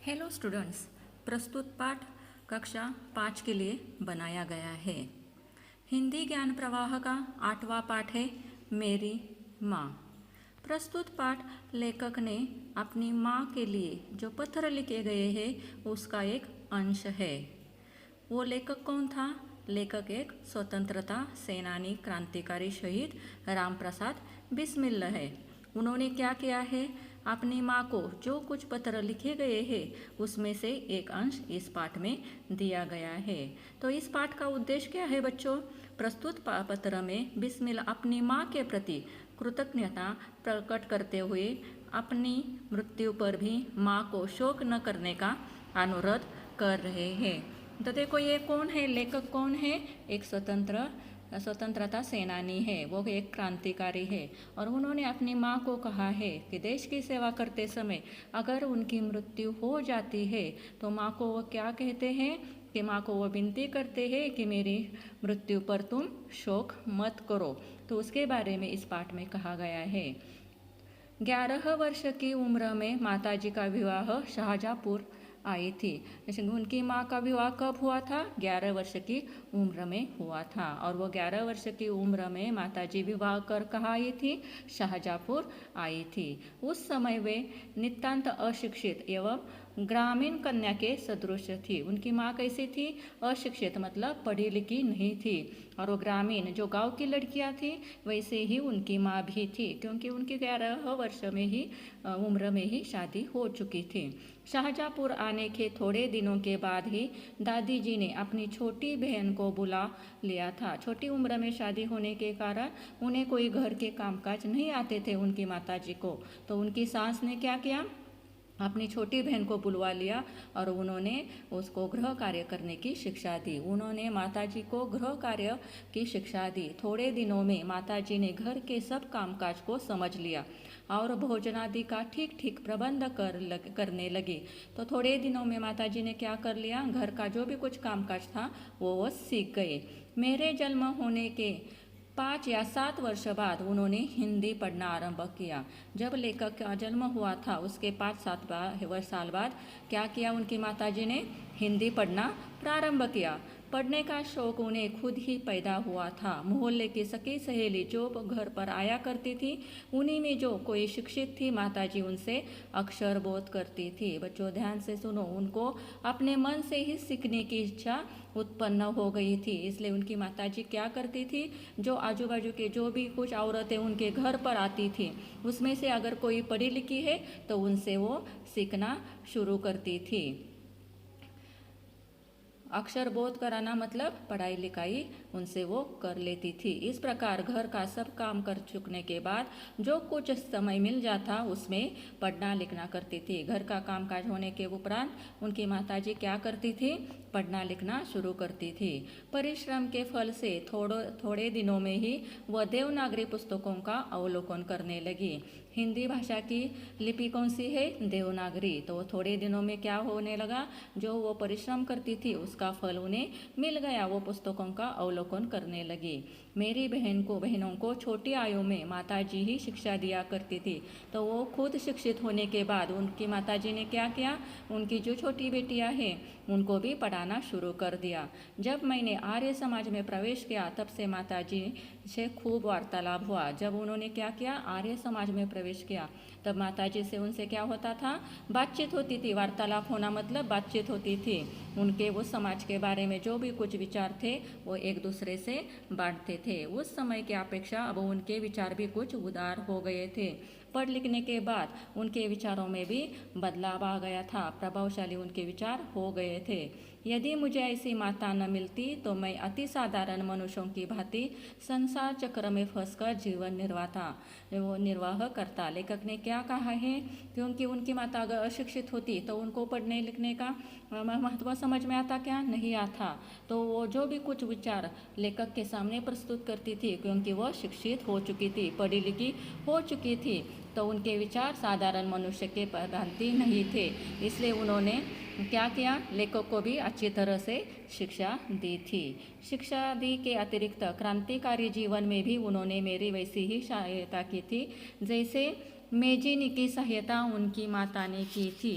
Hello students, प्रस्तुत पाठ कक्षा 5 के लिए बनाया गया है। हिंदी ज्ञान प्रवाह का 8वां पाठ है मेरी माँ। प्रस्तुत पाठ लेखक ने अपनी माँ के लिए जो पत्र लिखे गए हैं उसका एक अंश है। वो लेखक कौन था? लेखक एक स्वतंत्रता सेनानी क्रांतिकारी शहीद राम प्रसाद बिस्मिल है। उन्होंने क्या किया है? अपनी माँ को जो कुछ पत्र लिखे गए हैं उसमें से एक अंश इस पाठ में दिया गया है। तो इस पाठ का उद्देश्य क्या है बच्चों? प्रस्तुत पत्र में बिस्मिल अपनी माँ के प्रति कृतज्ञता प्रकट करते हुए अपनी मृत्यु पर भी माँ को शोक न करने का अनुरोध कर रहे हैं। तो देखो ये कौन है, लेखक कौन है? एक स्वतंत्रता सेनानी है, वो एक क्रांतिकारी है और उन्होंने अपनी माँ को कहा है कि देश की सेवा करते समय अगर उनकी मृत्यु हो जाती है तो माँ को वो क्या कहते हैं कि माँ को वो विनती करते हैं कि मेरी मृत्यु पर तुम शोक मत करो। तो उसके बारे में इस पाठ में कहा गया है। 11 वर्ष की उम्र में माताजी का विवाह शाहजहाँपुर आई थी। जैसे उनकी माँ का विवाह कब हुआ था? 11 वर्ष की उम्र में हुआ था और वो 11 वर्ष की उम्र में माताजी विवाह कर कहाँ आई थी? शाहजहाँपुर आई थी। उस समय वे नितांत अशिक्षित एवं ग्रामीण कन्या के सदृश थी। उनकी माँ कैसी थी? अशिक्षित मतलब पढ़ी लिखी नहीं थी और वो ग्रामीण जो गांव की लड़कियां थी वैसे ही उनकी माँ भी थी, क्योंकि उनकी 11 वर्ष में ही उम्र में ही शादी हो चुकी थी। शाहजहाँपुर आने के थोड़े दिनों के बाद ही दादी जी ने अपनी छोटी बहन को बुला लिया था। छोटी उम्र में शादी होने के कारण उन्हें कोई घर के कामकाज नहीं आते थे उनकी माताजी को। तो उनकी सास ने क्या किया? अपनी छोटी बहन को बुलवा लिया और उन्होंने उसको गृह कार्य करने की शिक्षा दी। उन्होंने माताजी को गृह कार्य की शिक्षा दी। थोड़े दिनों में माताजी ने घर के सब कामकाज को समझ लिया और भोजन आदि का ठीक ठीक प्रबंध करने लगी। तो थोड़े दिनों में माताजी ने क्या कर लिया? घर का जो भी कुछ कामकाज था वो सीख गए। मेरे जन्म होने के 5 या 7 वर्ष बाद उन्होंने हिंदी पढ़ना आरंभ किया। जब लेखक का जन्म हुआ था उसके 5-7 साल बाद क्या किया उनकी माताजी ने? हिंदी पढ़ना प्रारंभ किया। पढ़ने का शौक उन्हें खुद ही पैदा हुआ था। मोहल्ले की सखी सहेली जो घर पर आया करती थी उन्हीं में जो कोई शिक्षित थी माताजी उनसे अक्षर बोध करती थी। बच्चों ध्यान से सुनो, उनको अपने मन से ही सीखने की इच्छा उत्पन्न हो गई थी। इसलिए उनकी माताजी क्या करती थी? जो आजू बाजू के जो भी कुछ औरतें उनके घर पर आती थी उसमें से अगर कोई पढ़ी लिखी है तो उनसे वो सीखना शुरू करती थी। अक्षर बोध कराना मतलब पढ़ाई लिखाई उनसे वो कर लेती थी। इस प्रकार घर का सब काम कर चुकने के बाद जो कुछ समय मिल जाता उसमें पढ़ना लिखना करती थी। घर का कामकाज होने के उपरांत उनकी माताजी क्या करती थी? पढ़ना लिखना शुरू करती थी। परिश्रम के फल से थोड़े दिनों में ही वह देवनागरी पुस्तकों का अवलोकन करने लगी। हिंदी भाषा की लिपि कौन सी है? देवनागरी। तो थोड़े दिनों में क्या होने लगा? जो वो परिश्रम करती थी उसका फल उन्हें मिल गया। वो पुस्तकों का अवलोकन करने लगी। मेरी बहनों को छोटी आयु में माताजी ही शिक्षा दिया करती थी। तो वो खुद शिक्षित होने के बाद उनकी माताजी ने क्या किया? उनकी जो छोटी बेटियां हैं उनको भी पढ़ाना शुरू कर दिया। जब मैंने आर्य समाज में प्रवेश किया तब से माताजी से खूब वार्तालाप हुआ। जब उन्होंने क्या किया? आर्य समाज में प्रवेश किया तब माताजी से उनसे क्या होता था? बातचीत होती थी। वार्तालाप होना मतलब बातचीत होती थी। उनके वो समाज के बारे में जो भी कुछ विचार थे वो एक दूसरे से बांटते थे। उस समय की अपेक्षा अब उनके विचार भी कुछ उदार हो गए थे। पढ़ लिखने के बाद उनके विचारों में भी बदलाव आ गया था। प्रभावशाली उनके विचार हो गए थे। यदि मुझे ऐसी माता न मिलती तो मैं अति साधारण मनुष्यों की भांति संसार चक्र में फंसकर जीवन निर्वाह करता। लेखक ने क्या कहा है? क्योंकि उनकी माता अगर अशिक्षित होती तो उनको पढ़ने लिखने का महत्व समझ में आता क्या? नहीं आता। तो वो जो भी कुछ विचार लेखक के सामने प्रस्तुत करती थी क्योंकि वह शिक्षित हो चुकी थी, पढ़ी लिखी हो चुकी थी, तो उनके विचार साधारण मनुष्य के भांति नहीं थे। इसलिए उन्होंने क्या किया? लेखक को भी अच्छी तरह से शिक्षा दी थी। शिक्षा दी के अतिरिक्त क्रांतिकारी जीवन में भी उन्होंने मेरी वैसी ही सहायता की थी जैसे मेजिनी की सहायता उनकी माता ने की थी।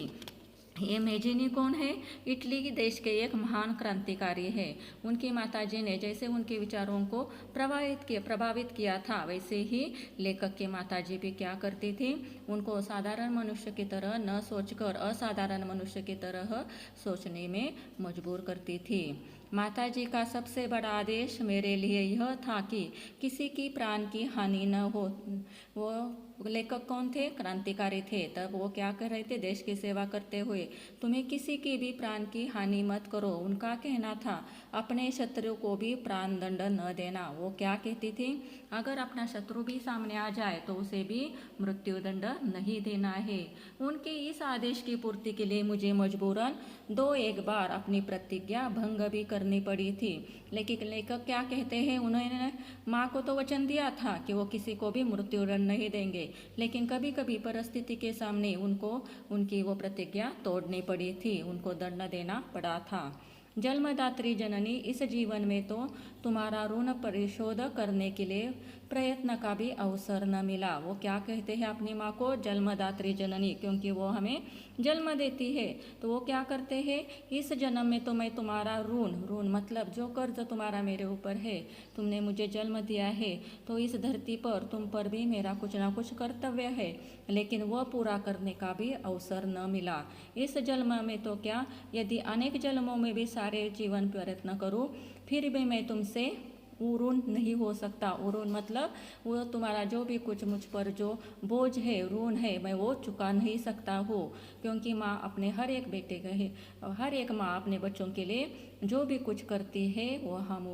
ये मेजिनी कौन है? इटली के देश के एक महान क्रांतिकारी है। उनकी माताजी ने जैसे उनके विचारों को प्रभावित किया था, वैसे ही लेखक की माताजी भी क्या करती थी, उनको साधारण मनुष्य की तरह न सोचकर असाधारण मनुष्य की तरह सोचने में मजबूर करती थी। माताजी का सबसे बड़ा आदेश मेरे लिए यह था कि किसी की प्राण की हानि न हो। वो लेखक कौन थे? क्रांतिकारी थे। तब वो क्या कर रहे थे? देश की सेवा करते हुए तुम्हें किसी की भी प्राण की हानि मत करो। उनका कहना था अपने शत्रु को भी प्राण दंड न देना। वो क्या कहती थी? अगर अपना शत्रु भी सामने आ जाए तो उसे भी मृत्यु दंड नहीं देना है। उनके इस आदेश की पूर्ति के लिए मुझे मजबूरन 2-1 बार अपनी प्रतिज्ञा भंग भी करनी पड़ी थी। लेकिन लेखक क्या कहते हैं? उन्होंने माँ को तो वचन दिया था कि वो किसी को भी मृत्यु दंड नहीं देंगे, लेकिन कभी कभी परिस्थिति के सामने उनको उनकी वो प्रतिज्ञा तोड़नी पड़ी थी, उनको दंड देना पड़ा था। जन्मदात्री जननी, इस जीवन में तो तुम्हारा ऋण परिशोध करने के लिए प्रयत्न का भी अवसर न मिला। वो क्या कहते हैं अपनी माँ को? जन्मदात्री जननी, क्योंकि वो हमें जन्म देती है। तो वो क्या करते हैं? इस जन्म में तो मैं तुम्हारा ऋण मतलब जो कर्ज तुम्हारा मेरे ऊपर है, तुमने मुझे जन्म दिया है, तो इस धरती पर तुम पर भी मेरा कुछ ना कुछ कर्तव्य है, लेकिन वह पूरा करने का भी अवसर न मिला। इस जन्म में तो क्या, यदि अनेक जन्मों में भी सारे जीवन प्रयत्न करूँ, फिर भी मैं तुमसे ऋण नहीं हो सकता। ऋण मतलब वो तुम्हारा जो भी कुछ मुझ पर जो बोझ है, ऋण है, मैं वो चुका नहीं सकता हूँ। क्योंकि माँ अपने हर एक बेटे का है, हर एक माँ अपने बच्चों के लिए जो भी कुछ करती है वो हम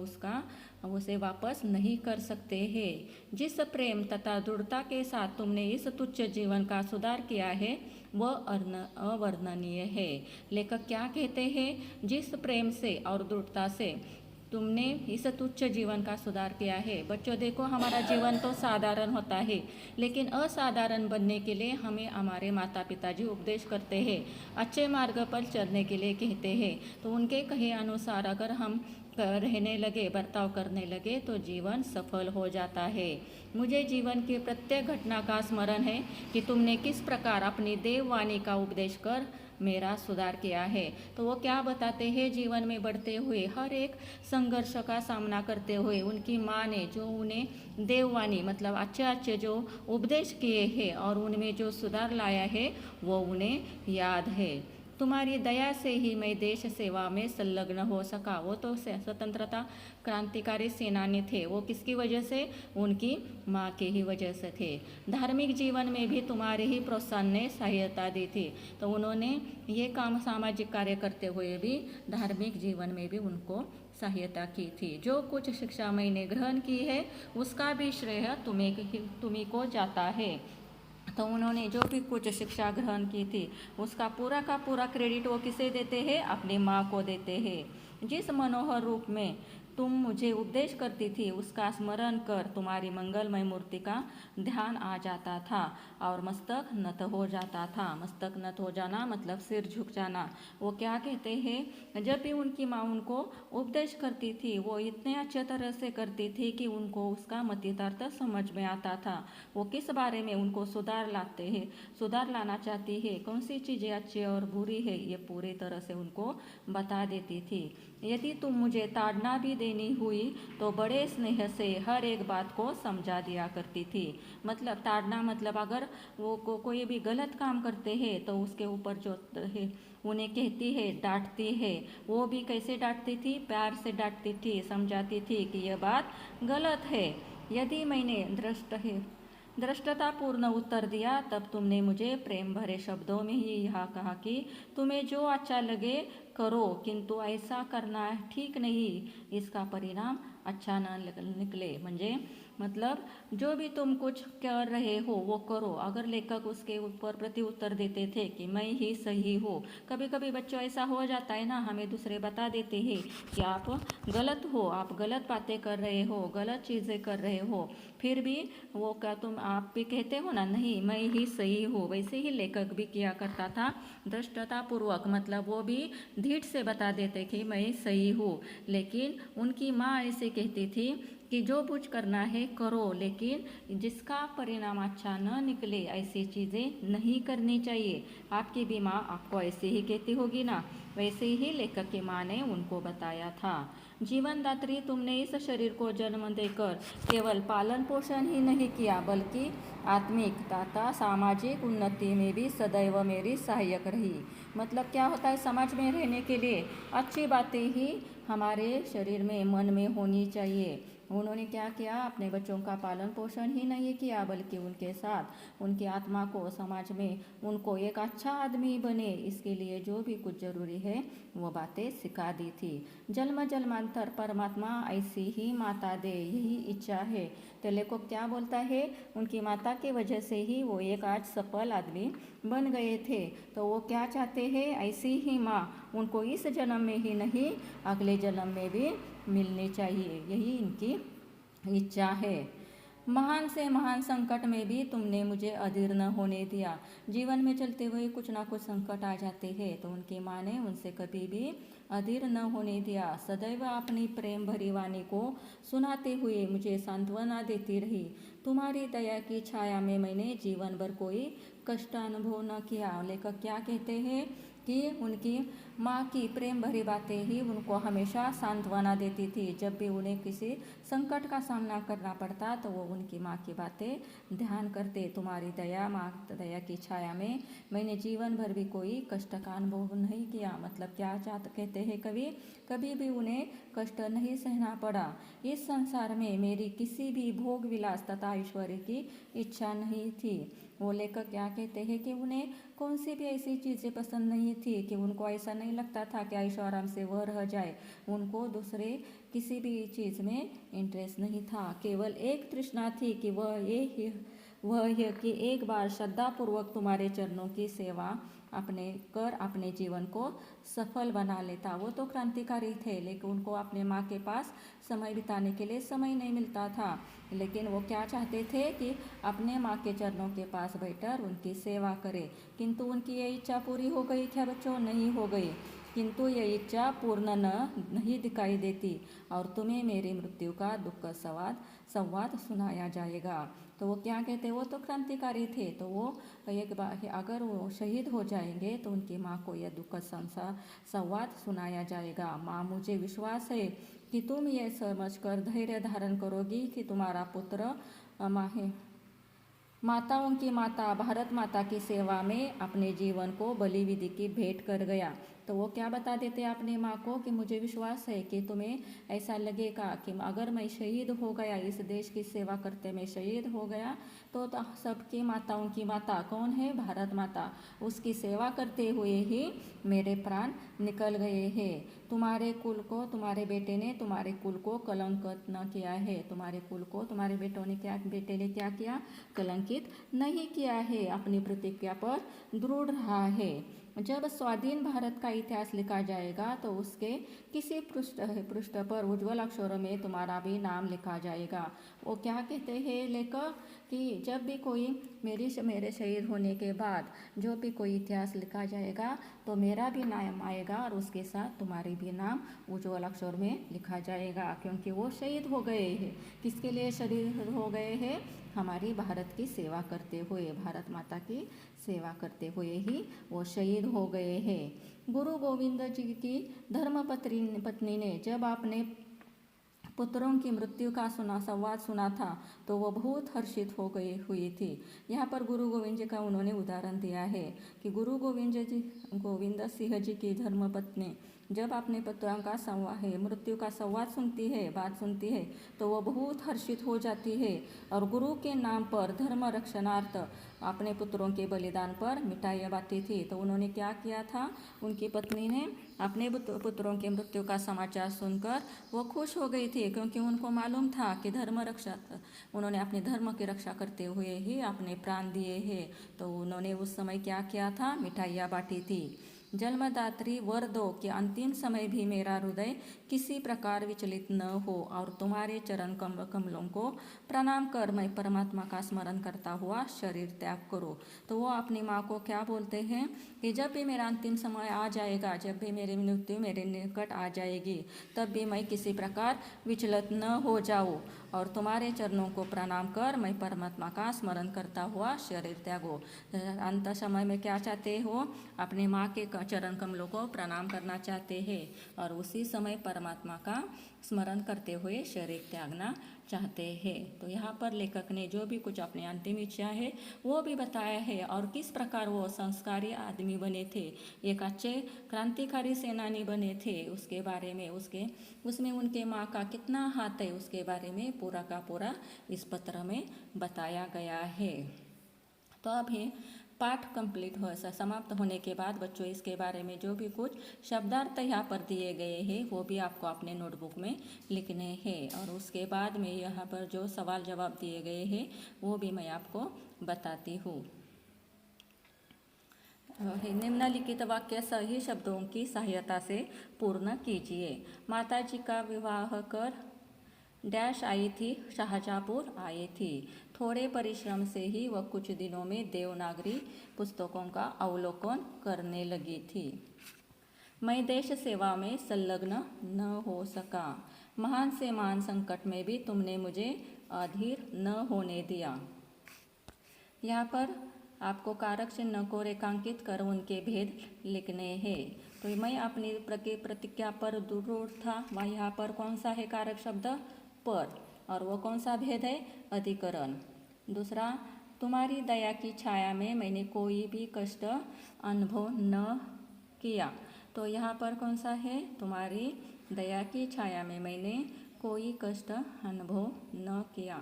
उसे वापस नहीं कर सकते हैं। जिस प्रेम तथा दृढ़ता के साथ तुमने इस तुच्छ जीवन का सुधार किया है वह अवर्णनीय है। लेखक क्या कहते हैं? जिस प्रेम से और दृढ़ता से तुमने इस तुच्छ जीवन का सुधार किया है। बच्चों देखो, हमारा जीवन तो साधारण होता है, लेकिन असाधारण बनने के लिए हमें हमारे माता पिताजी उपदेश करते हैं, अच्छे मार्ग पर चलने के लिए कहते हैं। तो उनके कहे अनुसार अगर हम रहने लगे, बर्ताव करने लगे, तो जीवन सफल हो जाता है। मुझे जीवन की प्रत्येक घटना का स्मरण है कि तुमने किस प्रकार अपनी देववाणी का उपदेश कर मेरा सुधार किया है। तो वो क्या बताते हैं? जीवन में बढ़ते हुए हर एक संघर्ष का सामना करते हुए उनकी माँ ने जो उन्हें देववाणी मतलब अच्छे अच्छे जो उपदेश किए हैं और उनमें जो सुधार लाया है वो उन्हें याद है। तुम्हारी दया से ही मैं देश सेवा में संलग्न हो सका। वो तो स्वतंत्रता क्रांतिकारी सेनानी थे। वो किसकी वजह से? उनकी माँ के ही वजह से थे। धार्मिक जीवन में भी तुम्हारे ही प्रोत्साहन ने सहायता दी थी। तो उन्होंने ये काम सामाजिक कार्य करते हुए भी धार्मिक जीवन में भी उनको सहायता की थी। जो कुछ शिक्षा मैंने ग्रहण की है उसका भी श्रेय तुम्ही को जाता है। तो उन्होंने जो भी कुछ शिक्षा ग्रहण की थी उसका पूरा का पूरा क्रेडिट वो किसे देते हैं? अपनी माँ को देते हैं। जिस मनोहर रूप में तुम मुझे उपदेश करती थी उसका स्मरण कर तुम्हारी मंगलमय मूर्ति का ध्यान आ जाता था और मस्तक नत हो जाता था। मस्तक नत हो जाना मतलब सिर झुक जाना। वो क्या कहते हैं? जब भी उनकी माँ उनको उपदेश करती थी वो इतने अच्छे तरह से करती थी कि उनको उसका मतितार्थ समझ में आता था। वो किस बारे में उनको सुधार लाना चाहती है, कौन सी चीज़ें अच्छी और बुरी है, ये पूरी तरह से उनको बता देती थी। यदि तुम मुझे ताड़ना भी देनी हुई तो बड़े स्नेह से हर एक बात को समझा दिया करती थी। मतलब ताड़ना मतलब अगर वो कोई भी गलत काम करते हैं तो उसके ऊपर जो है उन्हें कहती है, डांटती है। वो भी कैसे डांटती थी? प्यार से डांटती थी, समझाती थी कि यह बात गलत है। यदि मैंने दृष्टतापूर्ण उत्तर दिया तब तुमने मुझे प्रेम भरे शब्दों में ही यह कहा कि तुम्हें जो अच्छा लगे करो, किंतु ऐसा करना ठीक नहीं, इसका परिणाम अच्छा ना निकले। मतलब जो भी तुम कुछ कर रहे हो वो करो। अगर लेखक उसके ऊपर प्रति उत्तर देते थे कि मैं ही सही हूँ। कभी कभी बच्चों ऐसा हो जाता है ना, हमें दूसरे बता देते हैं कि आप गलत हो, आप गलत बातें कर रहे हो, गलत चीज़ें कर रहे हो, फिर भी वो आप भी कहते हो ना, नहीं मैं ही सही हूँ। वैसे ही लेखक भी किया करता था, धृष्टतापूर्वक। मतलब वो भी धीट से बता देते कि मैं सही हूँ। लेकिन उनकी माँ ऐसे कहती थी कि जो कुछ करना है करो, लेकिन जिसका परिणाम अच्छा न निकले ऐसी चीज़ें नहीं करनी चाहिए। आपकी भी माँ आपको ऐसे ही कहती होगी ना। वैसे ही लेखक की माँ ने उनको बताया था। जीवनदात्री, तुमने इस शरीर को जन्म देकर केवल पालन पोषण ही नहीं किया, बल्कि आत्मिक तथा सामाजिक उन्नति में भी सदैव मेरी सहायक रही। मतलब क्या होता है, समाज में रहने के लिए अच्छी बातें ही हमारे शरीर में, मन में होनी चाहिए। उन्होंने क्या किया, अपने बच्चों का पालन पोषण ही नहीं किया, बल्कि उनके साथ उनकी आत्मा को समाज में उनको एक अच्छा आदमी बने, इसके लिए जो भी कुछ जरूरी है वो बातें सिखा दी थी। जन्म जन्मांतर परमात्मा ऐसी ही माता दे, यही इच्छा है। तो लेखक क्या बोलता है, उनकी माता की वजह से ही वो एक आज सफल आदमी बन गए थे। तो वो क्या चाहते हैं, ऐसी ही माँ उनको इस जन्म में ही नहीं अगले जन्म में भी मिलनी चाहिए, यही इनकी इच्छा है। महान से महान संकट में भी तुमने मुझे अधीर न होने दिया। जीवन में चलते हुए कुछ ना कुछ संकट आ जाते हैं, तो उनकी माँ ने उनसे कभी भी अधीर न होने दिया। सदैव अपनी प्रेम भरी वाणी को सुनाते हुए मुझे सांत्वना देती रही। तुम्हारी दया की छाया में मैंने जीवन भर कोई कष्ट अनुभव न किया। लेखक क्या कहते हैं कि उनकी माँ की प्रेम भरी बातें ही उनको हमेशा सांत्वना देती थी। जब भी उन्हें किसी संकट का सामना करना पड़ता तो वो उनकी माँ की बातें ध्यान करते। तुम्हारी दया, माँ दया की छाया में मैंने जीवन भर भी कोई कष्ट का अनुभव नहीं किया। मतलब क्या कहते हैं, कभी भी उन्हें कष्ट नहीं सहना पड़ा। इस संसार में मेरी किसी भी भोग विलास तथा ऐश्वर्य की इच्छा नहीं थी। वो लेखक क्या कहते हैं कि उन्हें कौन सी भी ऐसी चीज़ें पसंद नहीं थी, कि उनको ऐसा नहीं लगता था कि ऐशो आराम से वह रह जाए। उनको दूसरे किसी भी चीज़ में इंटरेस्ट नहीं था। केवल एक तृष्णा थी कि वह कि एक बार श्रद्धापूर्वक तुम्हारे चरणों की सेवा अपने जीवन को सफल बना लेता। वो तो क्रांतिकारी थे, लेकिन उनको अपने माँ के पास समय बिताने के लिए समय नहीं मिलता था। लेकिन वो क्या चाहते थे कि अपने माँ के चरणों के पास बैठकर उनकी सेवा करे। किंतु उनकी ये इच्छा पूरी हो गई क्या बच्चों? नहीं हो गई। किंतु ये इच्छा पूर्ण नहीं दिखाई देती, और तुम्हें मेरी मृत्यु का दुख संवाद सुनाया जाएगा। तो वो क्या कहते, वो तो क्रांतिकारी थे, तो वो एक बार अगर वो शहीद हो जाएंगे तो उनकी माँ को यह दुख संवाद सुनाया जाएगा। माँ, मुझे विश्वास है कि तुम ये समझकर धैर्य धारण करोगी कि तुम्हारा पुत्र माताओं की माता भारत माता की सेवा में अपने जीवन को बलि विधि की भेंट कर गया। तो वो क्या बता देते अपनी माँ को कि मुझे विश्वास है कि तुम्हें ऐसा लगेगा कि अगर मैं शहीद हो गया, इस देश की सेवा करते मैं शहीद हो गया, तो सबकी माताओं की माता कौन है? भारत माता। उसकी सेवा करते हुए ही मेरे प्राण निकल गए हैं। तुम्हारे कुल को, तुम्हारे बेटे ने तुम्हारे कुल को कलंकित न किया है। तुम्हारे कुल को तुम्हारे बेटे ने क्या किया? कलंकित नहीं किया है। अपनी प्रतिज्ञा पर दृढ़ रहा है। जब स्वाधीन भारत का इतिहास लिखा जाएगा तो उसके किसी पृष्ठ पर उज्ज्वल अक्षरों में तुम्हारा भी नाम लिखा जाएगा। वो क्या कहते हैं लेखक कि जब भी कोई मेरे शहीद होने के बाद जो भी कोई इतिहास लिखा जाएगा तो मेरा भी नाम आएगा, और उसके साथ तुम्हारे भी नाम उज्ज्वल अक्षर में लिखा जाएगा, क्योंकि वो शहीद हो गए हैं। किसके लिए शहीद हो गए हैं? हमारी भारत की सेवा करते हुए, भारत माता की सेवा करते हुए ही वो शहीद हो गए हैं। गुरु गोविंद जी की धर्म पत्नी ने जब आपने पुत्रों की मृत्यु का संवाद सुना था तो वो बहुत हर्षित हो गई हुई थी। यहाँ पर गुरु गोविंद जी का उन्होंने उदाहरण दिया है कि गुरु गोविंद सिंह जी की धर्मपत्नी जब अपने पुत्रों का मृत्यु का संवाद सुनती है, बात सुनती है, तो वो बहुत हर्षित हो जाती है, और गुरु के नाम पर धर्म रक्षणार्थ अपने पुत्रों के बलिदान पर मिठाइयाँ बांटी थी। तो उन्होंने क्या किया था, उनकी पत्नी ने अपने पुत्रों के मृत्यु का समाचार सुनकर वो खुश हो गई थी, क्योंकि उनको मालूम था कि उन्होंने अपने धर्म की रक्षा करते हुए ही अपने प्राण दिए हैं। तो उन्होंने उस समय क्या किया था? मिठाइयाँ बांटी थी। जन्मदात्री वर दो कि अंतिम समय भी मेरा हृदय किसी प्रकार विचलित न हो और तुम्हारे चरण कमलों को प्रणाम कर मैं परमात्मा का स्मरण करता हुआ शरीर त्याग करूं। तो वो अपनी माँ को क्या बोलते हैं कि जब भी मेरा अंतिम समय आ जाएगा, जब भी मेरी मृत्यु मेरे निकट आ जाएगी, तब भी मैं किसी प्रकार विचलित न हो जाऊं और तुम्हारे चरणों को प्रणाम कर मैं परमात्मा का स्मरण करता हुआ शरीर त्यागो। अंत समय में क्या चाहते हो? अपने माँ के चरण कमलों को प्रणाम करना चाहते हैं और उसी समय परमात्मा का स्मरण करते हुए शरीर त्यागना चाहते हैं। तो यहाँ पर लेखक ने जो भी कुछ अपनी अंतिम इच्छा है वो भी बताया है और किस प्रकार वो संस्कारी आदमी बने थे, एक अच्छे क्रांतिकारी सेनानी बने थे, उसके बारे में उसमें उनके माँ का कितना हाथ है उसके बारे में पूरा का पूरा इस पत्र में बताया गया है। तो अभी पाठ कंप्लीट समाप्त होने के बाद बच्चों इसके बारे में जो भी कुछ शब्दार्थ यहाँ पर दिए गए हैं वो भी आपको अपने नोटबुक में लिखने हैं और उसके बाद में यहाँ पर जो सवाल जवाब दिए गए हैं वो भी मैं आपको बताती हूँ। निम्नलिखित वाक्य सही शब्दों की सहायता से पूर्ण कीजिए। माताजी का विवाह कर डैश आई थी, शाहजहाँपुर आई थी। थोड़े परिश्रम से ही वह कुछ दिनों में देवनागरी पुस्तकों का अवलोकन करने लगी थी। मैं देश सेवा में संलग्न न हो सका। महान से महान संकट में भी तुमने मुझे अधीर न होने दिया। यहाँ पर आपको कारक चिन्ह को रेखांकित कर उनके भेद लिखने हैं। तो मैं अपनी प्रतिज्ञा पर दृढ़ था, वह यहाँ पर कौन सा है कारक शब्द? पर। और वो कौन सा भेद है? अधिकरण। दूसरा, तुम्हारी दया की छाया में मैंने कोई भी कष्ट अनुभव न किया। तो यहाँ पर कौन सा है? तुम्हारी दया की छाया में मैंने कोई कष्ट अनुभव न किया।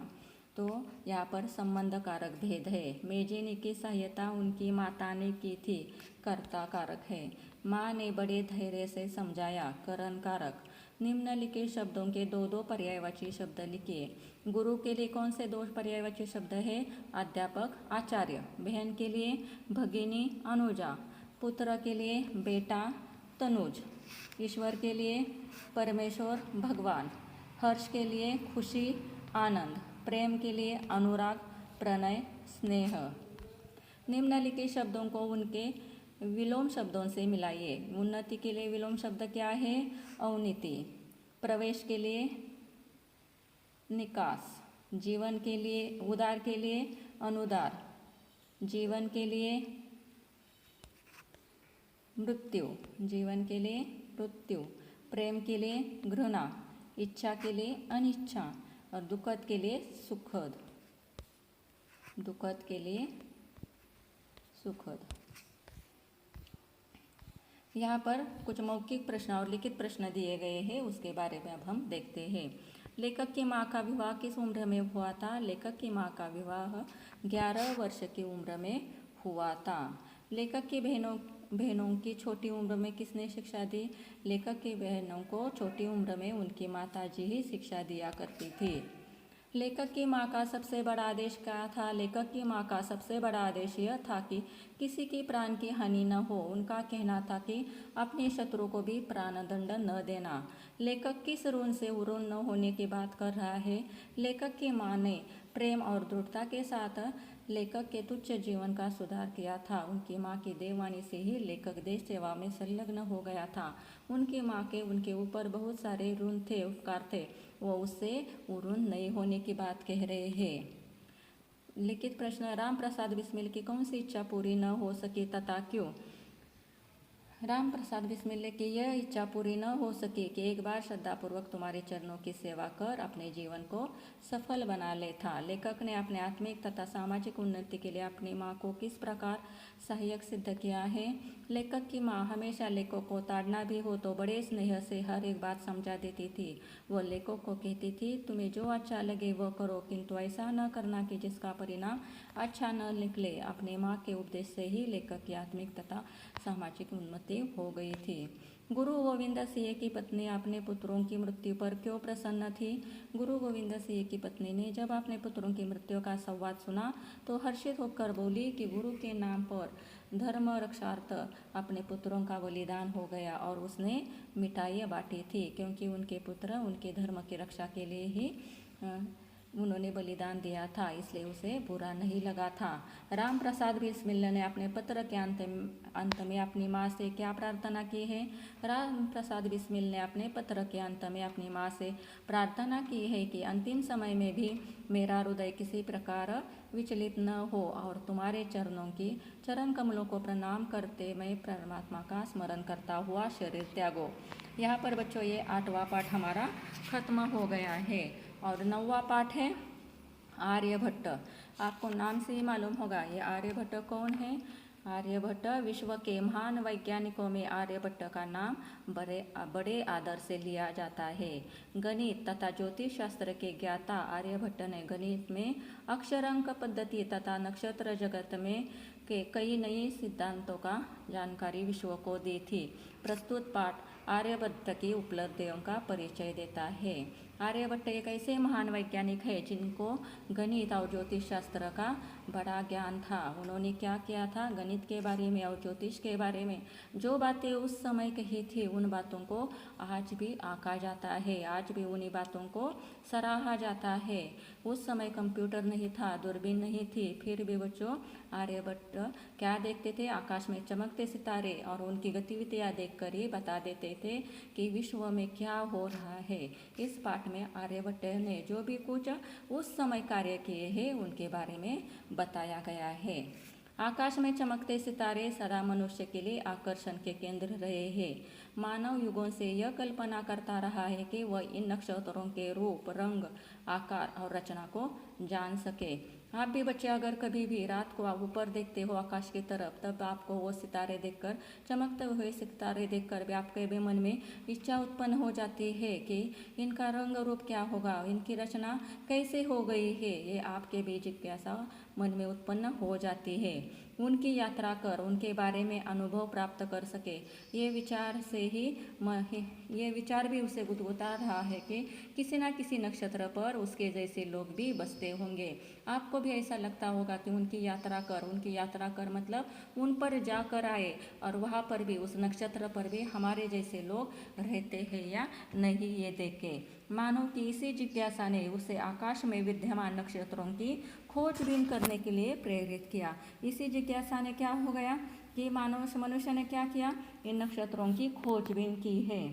तो यहाँ पर संबंध कारक भेद है। मेजिनी की सहायता उनकी माता ने की थी, कर्ता कारक है। माँ ने बड़े धैर्य से समझाया, करण कारक। निम्नलिखित शब्दों के दो दो पर्यायवाची शब्द लिखिए। गुरु के लिए कौन से दो पर्यायवाची शब्द है? अध्यापक, आचार्य। बहन के लिए भगिनी, अनुजा। पुत्र के लिए बेटा, तनुज। ईश्वर के लिए परमेश्वर, भगवान। हर्ष के लिए खुशी, आनंद। प्रेम के लिए अनुराग, प्रणय, स्नेह। निम्नलिखित शब्दों को उनके विलोम शब्दों से मिलाइए। उन्नति के लिए विलोम शब्द क्या है? अवनीति। प्रवेश के लिए निकास। जीवन के लिए उदार के लिए अनुदार। जीवन के लिए मृत्यु। जीवन के लिए मृत्यु। प्रेम के लिए घृणा। इच्छा के लिए अनिच्छा और दुखद के लिए सुखद। दुखद के लिए सुखद। यहाँ पर कुछ मौखिक प्रश्न और लिखित प्रश्न दिए गए हैं, उसके बारे में अब हम देखते हैं। लेखक की माँ का विवाह किस उम्र में हुआ था? लेखक की माँ का विवाह 11 वर्ष की उम्र में हुआ था। लेखक की बहनों की छोटी उम्र में किसने शिक्षा दी? लेखक की बहनों को छोटी उम्र में उनकी माताजी ही शिक्षा दिया करती थी। लेखक की माँ का सबसे बड़ा आदेश क्या था? लेखक की माँ का सबसे बड़ा आदेश यह था कि किसी की प्राण की हानि न हो। उनका कहना था कि अपने शत्रु को भी प्राणदंड न देना। लेखक किस ऋण से ऋण न होने की बात कर रहा है? लेखक की माँ ने प्रेम और दृढ़ता के साथ लेखक के तुच्छ जीवन का सुधार किया था। उनकी माँ की देववाणी से ही लेखक देश सेवा में संलग्न हो गया था। उनकी माँ के उनके ऊपर बहुत सारे ऋण थे, उपकार थे, वो उससे ऋण नहीं होने की बात कह रहे हैं। लिखित प्रश्न, राम प्रसाद बिस्मिल की कौन सी इच्छा पूरी न हो सकी तथा क्यों? राम प्रसाद बिस्मिल की यह इच्छा पूरी न हो सकी कि एक बार श्रद्धापूर्वक तुम्हारे चरणों की सेवा कर अपने जीवन को सफल बना ले था। लेखक ने अपने आत्मिक तथा सामाजिक उन्नति के लिए अपनी माँ को किस प्रकार सहायक सिद्ध किया है? लेखक की माँ हमेशा लेखक को ताड़ना भी हो तो बड़े स्नेह से हर एक बात समझा देती थी। वह लेखक को कहती थी, तुम्हें जो अच्छा लगे वह करो, किंतु ऐसा न करना कि जिसका परिणाम अच्छा न निकले। अपने माँ के उपदेश से ही लेखक की आत्मिक तथा सामाजिक उन्नति मृत्यु हो गई थी। गुरु गोविंद सिंह की पत्नी अपने पुत्रों की मृत्यु पर क्यों प्रसन्न थी? गुरु गोविंद सिंह की पत्नी ने जब अपने पुत्रों की मृत्यु का संवाद सुना तो हर्षित होकर बोली कि गुरु के नाम पर धर्म रक्षार्थ अपने पुत्रों का बलिदान हो गया और उसने मिठाइयाँ बांटी थी, क्योंकि उनके पुत्र उनके धर्म की रक्षा के लिए ही उन्होंने बलिदान दिया था, इसलिए उसे बुरा नहीं लगा था। राम प्रसाद बिस्मिल ने अपने पत्र के अंत में अपनी माँ से क्या प्रार्थना की है? राम प्रसाद बिस्मिल ने अपने पत्र के अंत में अपनी माँ से प्रार्थना की है कि अंतिम समय में भी मेरा हृदय किसी प्रकार विचलित न हो और तुम्हारे चरणों की चरण कमलों को प्रणाम करते मैं परमात्मा का स्मरण करता हुआ शरीर त्यागो। यहाँ पर बच्चों ये 8वां पाठ हमारा खत्म हो गया है और 9वां पाठ है आर्यभट्ट। आपको नाम से ही मालूम होगा ये आर्यभट्ट कौन है। आर्यभट्ट विश्व के महान वैज्ञानिकों में आर्यभट्ट का नाम बड़े आदर से लिया जाता है। गणित तथा ज्योतिष शास्त्र के ज्ञाता आर्यभट्ट ने गणित में अक्षरांक पद्धति तथा नक्षत्र जगत में के कई नए सिद्धांतों का जानकारी विश्व को दी थी। प्रस्तुत पाठ आर्यभट्ट की उपलब्धियों का परिचय देता है। आर्यभट्ट एक ऐसे महान वैज्ञानिक है जिनको गणित और ज्योतिष शास्त्र का बड़ा ज्ञान था। उन्होंने क्या किया था? गणित के बारे में और ज्योतिष के बारे में जो बातें उस समय कही थी उन बातों को आज भी आंका जाता है, आज भी उन्हीं बातों को सराहा जाता है। उस समय कंप्यूटर नहीं था, दूरबीन नहीं थी, फिर भी बच्चों आर्यभट्ट क्या देखते थे? आकाश में चमकते सितारे और उनकी गतिविधियाँ देखकर ही बता देते थे कि विश्व में क्या हो रहा है। इस पाठ में आर्यभट्ट ने जो भी कुछ उस समय कार्य किए हैं उनके बारे में बताया गया है। आकाश में चमकते सितारे सदा मनुष्य के लिए आकर्षण के केंद्र रहे हैं। मानव युगों से यह कल्पना करता रहा है कि वह इन नक्षत्रों के रूप, रंग, आकार और रचना को जान सके। आप भी बच्चे अगर कभी भी रात को आप ऊपर देखते हो आकाश की तरफ, तब आपको वो सितारे देखकर, चमकते हुए सितारे देखकर भी आपके भी मन में इच्छा उत्पन्न हो जाती है कि इनका रंग रूप क्या होगा, इनकी रचना कैसे हो गई है। ये आपके भी जिज्ञासा मन में उत्पन्न हो जाती है। उनकी यात्रा कर उनके बारे में अनुभव प्राप्त कर सके, ये विचार भी उसे बता रहा है कि किसी न किसी नक्षत्र पर उसके जैसे लोग भी बसते होंगे। आपको भी ऐसा लगता होगा कि उनकी यात्रा कर मतलब उन पर जाकर आए और वहाँ पर भी उस नक्षत्र पर भी हमारे जैसे लोग रहते हैं या नहीं, ये देखे। मानव की इसी जिज्ञासा ने उसे आकाश में विद्यमान नक्षत्रों की खोजबीन करने के लिए प्रेरित किया। इसी जिज्ञासा ने क्या हो गया कि मनुष्य ने क्या किया? इन नक्षत्रों की खोजबीन की है।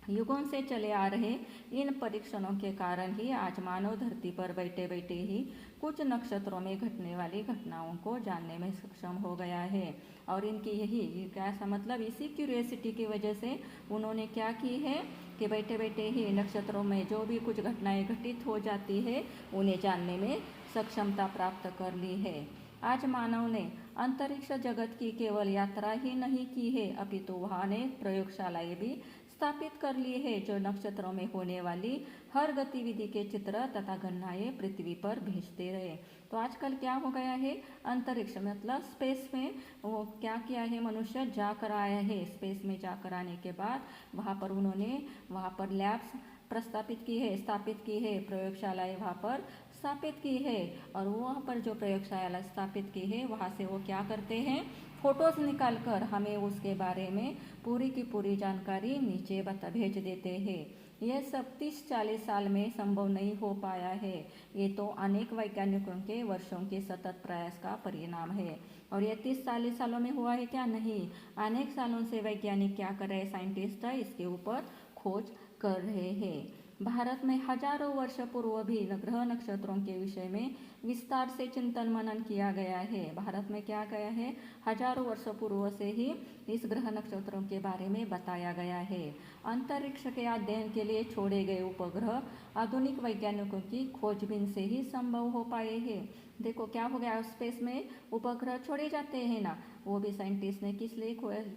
युगों से चले आ रहे इन परीक्षणों के कारण ही आज मानव धरती पर बैठे बैठे ही कुछ नक्षत्रों में घटने वाली घटनाओं को जानने में सक्षम हो गया है। और इनकी इसी क्यूरियोसिटी की वजह से उन्होंने क्या की है कि बैठे बैठे ही नक्षत्रों में जो भी कुछ घटनाएं घटित हो जाती है उन्हें जानने में सक्षमता प्राप्त कर ली है। आज मानव ने अंतरिक्ष जगत की केवल यात्रा ही नहीं की है, अपितु वहाँ ने प्रयोगशालाएं भी स्थापित कर ली है जो नक्षत्रों में होने वाली हर गतिविधि के चित्र तथा गणनाएं पृथ्वी पर भेजते रहे। तो आजकल क्या हो गया है? अंतरिक्ष मतलब स्पेस में वो क्या किया है? मनुष्य जाकर आया है। स्पेस में जाकर आने के बाद वहाँ पर लैब्स स्थापित की है, प्रयोगशालाएं वहाँ पर स्थापित की है और वहाँ पर जो प्रयोगशाला स्थापित की है वहाँ से वो क्या करते हैं? फोटोज निकाल कर हमें उसके बारे में पूरी की पूरी जानकारी नीचे भेज देते हैं। यह सब 30-40 साल में संभव नहीं हो पाया है। ये तो अनेक वैज्ञानिकों के वर्षों के सतत प्रयास का परिणाम है। और ये 30-40 सालों में हुआ है क्या? नहीं, अनेक सालों से वैज्ञानिक क्या कर रहे हैं? साइंटिस्ट इसके ऊपर खोज कर रहे हैं। भारत में हजारों वर्ष पूर्व भी ग्रह नक्षत्रों के विषय में विस्तार से चिंतन मनन किया गया है। भारत में क्या गया है? हजारों वर्ष पूर्व से ही इस ग्रह नक्षत्रों के बारे में बताया गया है। अंतरिक्ष के अध्ययन के लिए छोड़े गए उपग्रह आधुनिक वैज्ञानिकों की खोजबीन से ही संभव हो पाए हैं। देखो क्या हो गया, स्पेस में उपग्रह छोड़े जाते हैं ना, वो भी साइंटिस्ट ने किस लिए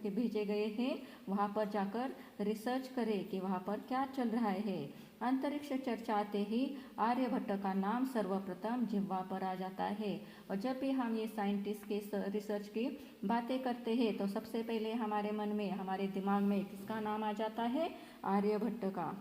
भेजे गए हैं? वहाँ पर जाकर रिसर्च करें कि वहाँ पर क्या चल रहा है। अंतरिक्ष चर्चाते ही आर्यभट्ट का नाम सर्वप्रथम जिह्वा पर आ जाता है। और जब भी हम ये साइंटिस्ट के रिसर्च की बातें करते हैं तो सबसे पहले हमारे मन में, हमारे दिमाग में किसका नाम आ जाता है? आर्यभट्ट का।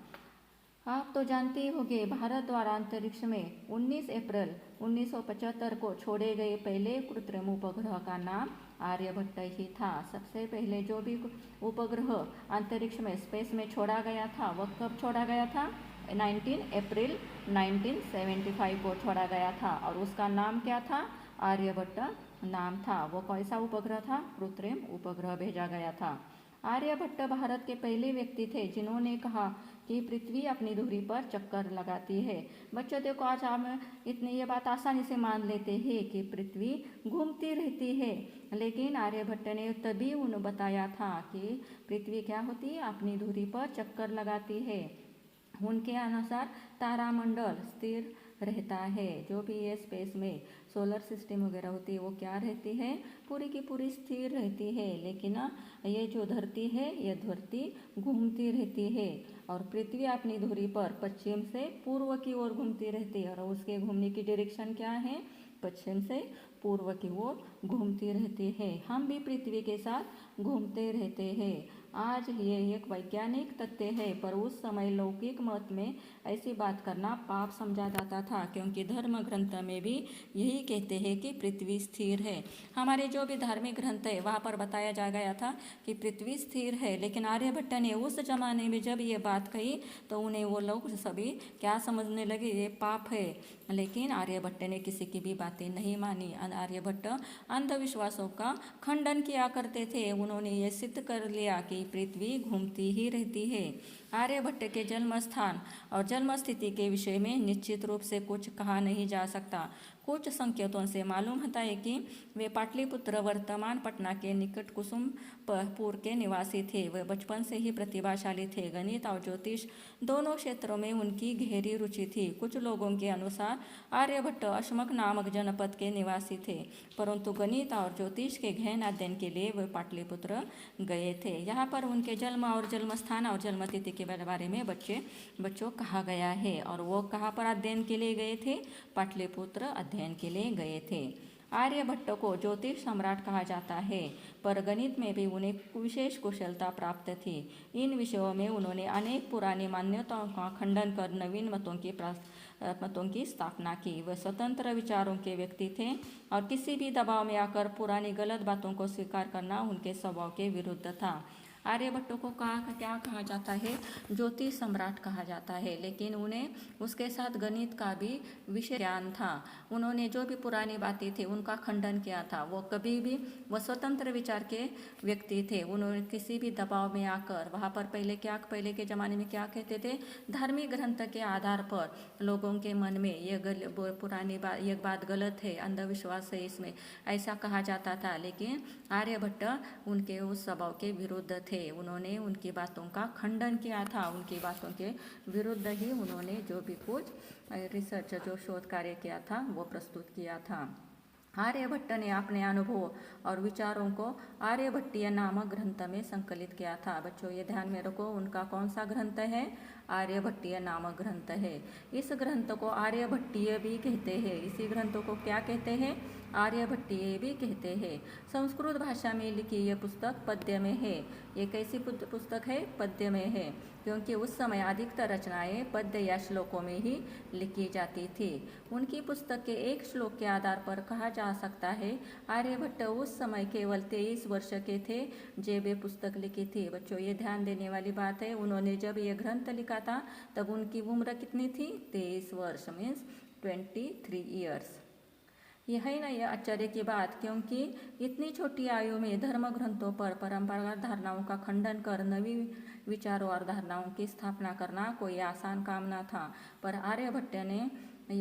आप तो जानते ही होंगे, भारत द्वारा अंतरिक्ष में 19 अप्रैल 1975 को छोड़े गए पहले कृत्रिम उपग्रह का नाम आर्यभट्ट ही था। सबसे पहले जो भी उपग्रह अंतरिक्ष में, स्पेस में छोड़ा गया था, वह कब छोड़ा गया था? 19 अप्रैल 1975 को छोड़ा गया था और उसका नाम क्या था? आर्यभट्ट नाम था। वो कैसा उपग्रह था? कृत्रिम उपग्रह भेजा गया था। आर्यभट्ट भारत के पहले व्यक्ति थे जिन्होंने कहा कि पृथ्वी अपनी धुरी पर चक्कर लगाती है। बच्चों देखो, आज हम इतनी ये बात आसानी से मान लेते हैं कि पृथ्वी घूमती रहती है, लेकिन आर्यभट्ट ने तभी उन्हें बताया था कि पृथ्वी क्या होती है? अपनी धुरी पर चक्कर लगाती है। उनके अनुसार तारामंडल स्थिर रहता है। जो भी ये स्पेस में सोलर सिस्टम वगैरह होती है वो क्या रहती है? पूरी की पूरी स्थिर रहती है। लेकिन ये जो धरती है, ये धरती घूमती रहती है और पृथ्वी अपनी धुरी पर पश्चिम से पूर्व की ओर घूमती रहती है। और उसके घूमने की डायरेक्शन क्या है? पश्चिम से पूर्व की ओर घूमती रहती है। हम भी पृथ्वी के साथ घूमते रहते हैं। आज ये एक वैज्ञानिक तथ्य है, पर उस समय लौकिक मत में ऐसी बात करना पाप समझा जाता था, क्योंकि धर्म ग्रंथ में भी यही कहते हैं कि पृथ्वी स्थिर है। हमारे जो भी धार्मिक ग्रंथ है वहाँ पर बताया जा गया था कि पृथ्वी स्थिर है। लेकिन आर्यभट्ट ने उस जमाने में जब ये बात कही तो उन्हें वो लोग सभी क्या समझने लगे? ये पाप है। लेकिन आर्यभट्ट ने किसी की भी बातें नहीं मानी। आर्यभट्ट अंधविश्वासों का खंडन किया करते थे। उन्होंने ये सिद्ध कर लिया कि पृथ्वी घूमती ही रहती है। आर्यभट्ट के जन्म स्थान और जन्म स्थिति के विषय में निश्चित रूप से कुछ कहा नहीं जा सकता। कुछ संकेतों से मालूम होता है कि वे पाटलिपुत्र वर्तमान पटना के निकट कुसुमपुर के निवासी थे। वे बचपन से ही प्रतिभाशाली थे। गणित और ज्योतिष दोनों क्षेत्रों में उनकी गहरी रुचि थी। कुछ लोगों के अनुसार आर्यभट्ट अशमक नामक जनपद के निवासी थे, परंतु गणित और ज्योतिष के गहन अध्ययन के लिए वे पाटलिपुत्र गए थे। यहाँ पर उनके जन्म और जन्म स्थान और जन्म तिथि के बारे में बच्चों कहा गया है। और वो कहाँ पर अध्ययन के लिए गए थे? पाटलिपुत्र अध्ययन के लिए गए थे। आर्यभट्ट को ज्योतिष सम्राट कहा जाता है, पर गणित में भी उन्हें विशेष कुशलता प्राप्त थी। इन विषयों में उन्होंने अनेक पुरानी मान्यताओं का खंडन कर नवीन मतों की स्थापना की। वे स्वतंत्र विचारों के व्यक्ति थे और किसी भी दबाव में आकर पुरानी गलत बातों को स्वीकार करना उनके स्वभाव के विरुद्ध था। आर्यभट्ट को क्या कहा जाता है? ज्योतिष सम्राट कहा जाता है, लेकिन उन्हें उसके साथ गणित का भी विषय ज्ञान था। उन्होंने जो भी पुरानी बातें थी उनका खंडन किया था। वो कभी भी वो स्वतंत्र विचार के व्यक्ति थे। उन्होंने किसी भी दबाव में आकर, वहाँ पर पहले के ज़माने में क्या कहते थे? धार्मिक ग्रंथ के आधार पर लोगों के मन में ये बात गलत है, अंधविश्वास है इसमें, ऐसा कहा जाता था। लेकिन आर्यभट्ट उनके उस स्वभाव के विरुद्ध थे। उन्होंने उनकी बातों का खंडन किया था। उनकी बातों के विरुद्ध ही उन्होंने जो भी कुछ रिसर्च, जो शोध कार्य किया था वो प्रस्तुत किया था। आर्यभट्ट ने अपने अनुभव और विचारों को आर्यभट्टीय नामक ग्रंथ में संकलित किया था। बच्चों ये ध्यान में रखो, उनका कौन सा ग्रंथ है? आर्यभट्टीय नामक ग्रंथ है। इस ग्रंथ को आर्यभट्टीय भी कहते हैं। इसी ग्रंथ को क्या कहते हैं? आर्यभट्टीय भी कहते हैं। संस्कृत भाषा में लिखी यह पुस्तक पद्य में है। ये कैसी पुस्तक है? पद्य में है, क्योंकि उस समय अधिकतर रचनाएं पद्य या श्लोकों में ही लिखी जाती थी। उनकी पुस्तक के एक श्लोक के आधार पर कहा जा सकता है आर्यभट्ट उस समय केवल 23 वर्ष के थे जब ये पुस्तक लिखी थी। बच्चों ये ध्यान देने वाली बात है, उन्होंने जब ये ग्रंथ लिखा था तब उनकी उम्र कितनी थी? 23 वर्ष, मीन्स 23 ईयर्स। यह है ना ये आश्चर्य की बात, क्योंकि इतनी छोटी आयु में धर्म ग्रंथों पर परंपरागत धारणाओं का खंडन कर नवी विचारों और धारणाओं की स्थापना करना कोई आसान काम न था। पर आर्यभट्ट ने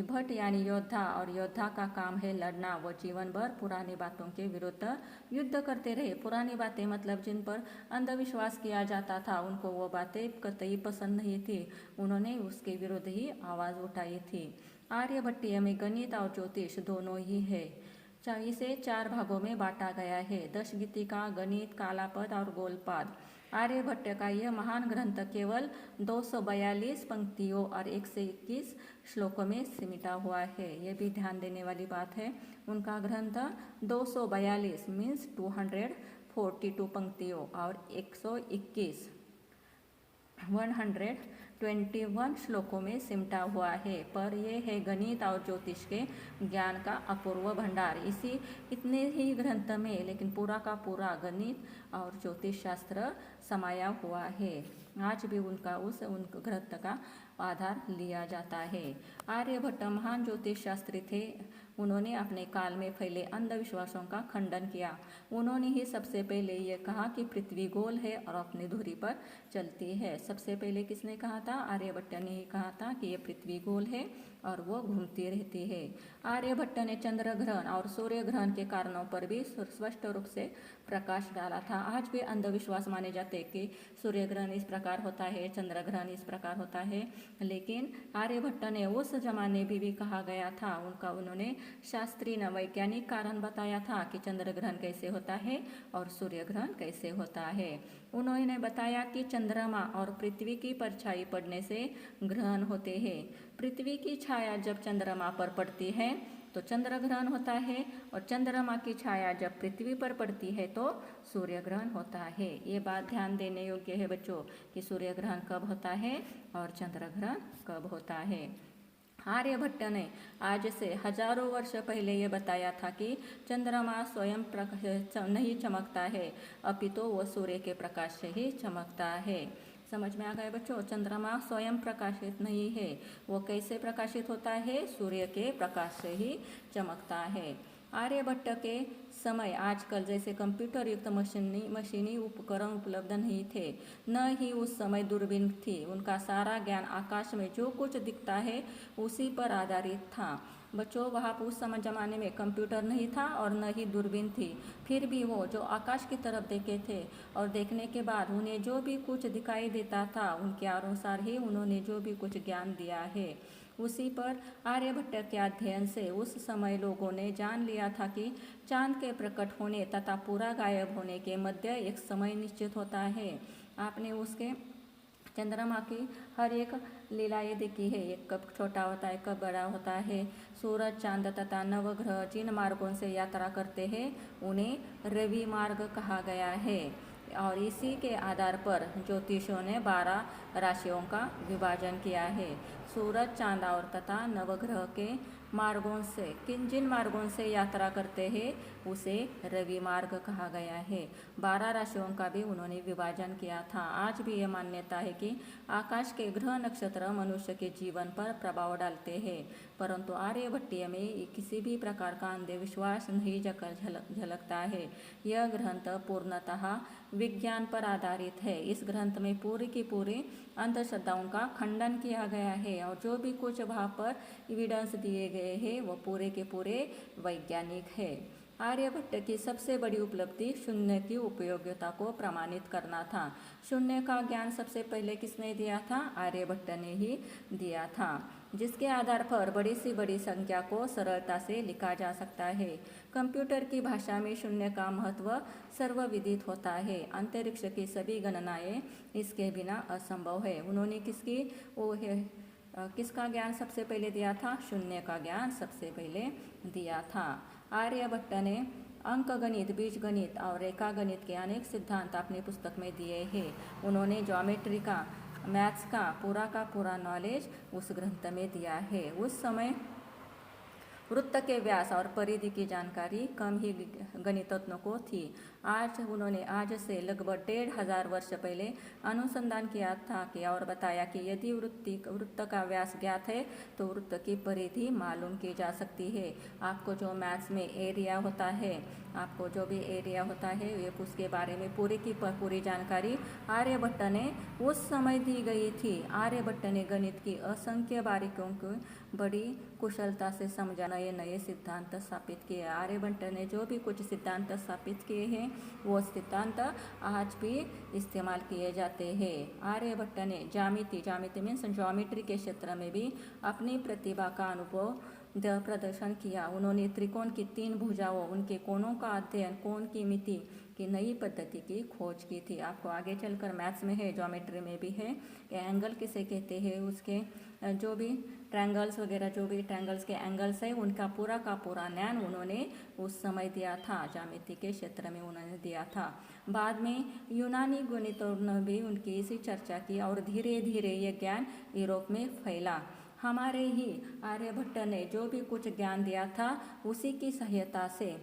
भट्ट यानी योद्धा, और योद्धा का काम है लड़ना। वो जीवन भर पुरानी बातों के विरुद्ध युद्ध करते रहे। पुरानी बातें मतलब जिन पर अंधविश्वास किया जाता था, उनको वो बातें कतई पसंद नहीं थी। उन्होंने उसके विरुद्ध ही आवाज़ उठाई थी। आर्यभट्टीय में गणित और ज्योतिष दोनों ही है। इसे 4 भागों में बांटा गया है: दशगीतिका, गणित, कालापद और गोलपाद। आर्यभट्ट का यह महान ग्रंथ केवल 242 पंक्तियों और 121 श्लोकों में सिमटा हुआ है। यह भी ध्यान देने वाली बात है। उनका ग्रंथ 242 मीन्स 242 पंक्तियों और 121 121 श्लोकों में सिमटा हुआ है। पर यह है गणित और ज्योतिष के ज्ञान का अपूर्व भंडार। इतने ही ग्रंथ में लेकिन पूरा का पूरा गणित और ज्योतिष शास्त्र समाया हुआ है। आज भी उन ग्रंथ का आधार लिया जाता है। आर्यभट्ट महान ज्योतिष शास्त्री थे। उन्होंने अपने काल में फैले अंधविश्वासों का खंडन किया। उन्होंने ही सबसे पहले ये कहा कि पृथ्वी गोल है और अपनी धुरी पर चलती है। सबसे पहले किसने कहा था? आर्यभट्ट ने ही कहा था कि ये पृथ्वी गोल है और वो घूमती रहती है। आर्यभट्ट ने चंद्र ग्रहण और सूर्य ग्रहण के कारणों पर भी स्पष्ट रूप से प्रकाश डाला था। आज भी अंधविश्वास माने जाते हैं कि सूर्य ग्रहण इस प्रकार होता है, चंद्र ग्रहण इस प्रकार होता है, लेकिन आर्यभट्ट ने उस जमाने में भी कहा गया था, उन्होंने शास्त्रीय वैज्ञानिक कारण बताया था कि चंद्र ग्रहण कैसे होता है और सूर्य ग्रहण कैसे होता है। उन्होंने बताया कि चंद्रमा और पृथ्वी की परछाई पड़ने से ग्रहण होते हैं। पृथ्वी की छाया जब चंद्रमा पर पड़ती है तो चंद्र ग्रहण होता है और चंद्रमा की छाया जब पृथ्वी पर पड़ती है तो सूर्य ग्रहण होता है। ये बात ध्यान देने योग्य है बच्चों कि सूर्य ग्रहण कब होता है और चंद्र ग्रहण कब होता है। आर्यभट्ट ने आज से हजारों वर्ष पहले ये बताया था कि चंद्रमा स्वयं नहीं चमकता है, अपितु वो सूर्य के प्रकाश से ही चमकता है। समझ में आ गए बच्चों? चंद्रमा स्वयं प्रकाशित नहीं है, वो कैसे प्रकाशित होता है? सूर्य के प्रकाश से ही चमकता है। आर्यभट्ट के समय आजकल जैसे कंप्यूटर युक्त मशीनी उपकरण उपलब्ध नहीं थे, न ही उस समय दूरबीन थी। उनका सारा ज्ञान आकाश में जो कुछ दिखता है उसी पर आधारित था। बच्चों, वहाँ उस समय ज़माने में कंप्यूटर नहीं था और न ही दूरबीन थी, फिर भी वो जो आकाश की तरफ देखे थे और देखने के बाद उन्हें जो भी कुछ दिखाई देता था उनके अनुसार ही उन्होंने जो भी कुछ ज्ञान दिया है उसी पर आर्यभट्ट के अध्ययन से उस समय लोगों ने जान लिया था कि चांद के प्रकट होने तथा पूरा गायब होने के मध्य एक समय निश्चित होता है। आपने उसके चंद्रमा की हर एक लीलाएं देखी है, एक कब छोटा होता है, कब बड़ा होता है। सूरज, चांद तथा नवग्रह जिन मार्गों से यात्रा करते हैं उन्हें रवि मार्ग कहा गया है और इसी के आधार पर ज्योतिषियों ने 12 राशियों का विभाजन किया है। सूरज, चांद और तथा नवग्रह के मार्गों से जिन मार्गों से यात्रा करते हैं उसे रवि मार्ग कहा गया है। 12 राशियों का भी उन्होंने विभाजन किया था। आज भी यह मान्यता है कि आकाश के ग्रह नक्षत्र मनुष्य के जीवन पर प्रभाव डालते हैं, परंतु आर्यभट्टीय में किसी भी प्रकार का अंधविश्वास नहीं झलकता है। यह ग्रंथ पूर्णतः विज्ञान पर आधारित है। इस ग्रंथ में पूरी की पूरी अंधश्रद्धाओं का खंडन किया गया है और जो भी कुछ वहाँ पर एविडेंस दिए गए हैं वो पूरे के पूरे वैज्ञानिक है। आर्यभट्ट की सबसे बड़ी उपलब्धि शून्य की उपयोगिता को प्रमाणित करना था। शून्य का ज्ञान सबसे पहले किसने दिया था? आर्यभट्ट ने ही दिया था, जिसके आधार पर बड़ी से बड़ी संख्या को सरलता से लिखा जा सकता है। कंप्यूटर की भाषा में शून्य का महत्व सर्वविदित होता है। अंतरिक्ष की सभी गणनाएं इसके बिना असंभव है। उन्होंने किसका ज्ञान सबसे पहले दिया था? शून्य का ज्ञान सबसे पहले दिया था। आर्यभट्ट ने अंक गणित, बीज गणित और रेखा गणित के अनेक सिद्धांत अपनी पुस्तक में दिए हैं। उन्होंने ज्योमेट्री का, मैथ्स का पूरा नॉलेज उस ग्रंथ में दिया है। उस समय वृत्त के व्यास और परिधि की जानकारी कम ही गणितज्ञों को थी। आज से लगभग 1500 वर्ष पहले अनुसंधान किया था कि और बताया कि यदि वृत्त का व्यास ज्ञात है तो वृत्त की परिधि मालूम की जा सकती है। आपको जो मैथ्स में एरिया होता है, आपको जो भी एरिया होता है ये उसके बारे में पूरी की पूरी जानकारी आर्यभट्ट ने उस समय दी गई थी। आर्यभट्ट ने गणित की असंख्य बारीकियों को बड़ी कुशलता से समझा, नए नए सिद्धांत स्थापित किए। आर्यभट्ट ने जो भी कुछ सिद्धांत स्थापित किए हैं वो सिद्धांत आज भी इस्तेमाल किए जाते हैं। आर्यभट्ट ने ज्यामिति मीन्स ज्योमेट्री के क्षेत्र में भी अपनी प्रतिभा का अनुभव प्रदर्शन किया। उन्होंने त्रिकोण की 3 भुजाओं, उनके कोणों का अध्ययन, कोण की मिति की नई पद्धति की खोज की थी। आपको आगे चलकर मैथ्स में है, ज्योमेट्री में भी है कि एंगल किसे कहते हैं, उसके जो भी ट्रायंगल्स वगैरह, जो भी ट्रायंगल्स के एंगल्स है, उनका पूरा का पूरा ज्ञान उन्होंने उस समय दिया था, ज्यामिति के क्षेत्र में उन्होंने दिया था। बाद में यूनानी गणितज्ञों ने भी उनकी इसी चर्चा की और धीरे धीरे ये ज्ञान यूरोप में फैला। हमारे ही आर्यभट्ट ने जो भी कुछ ज्ञान दिया था, उसी की सहायता से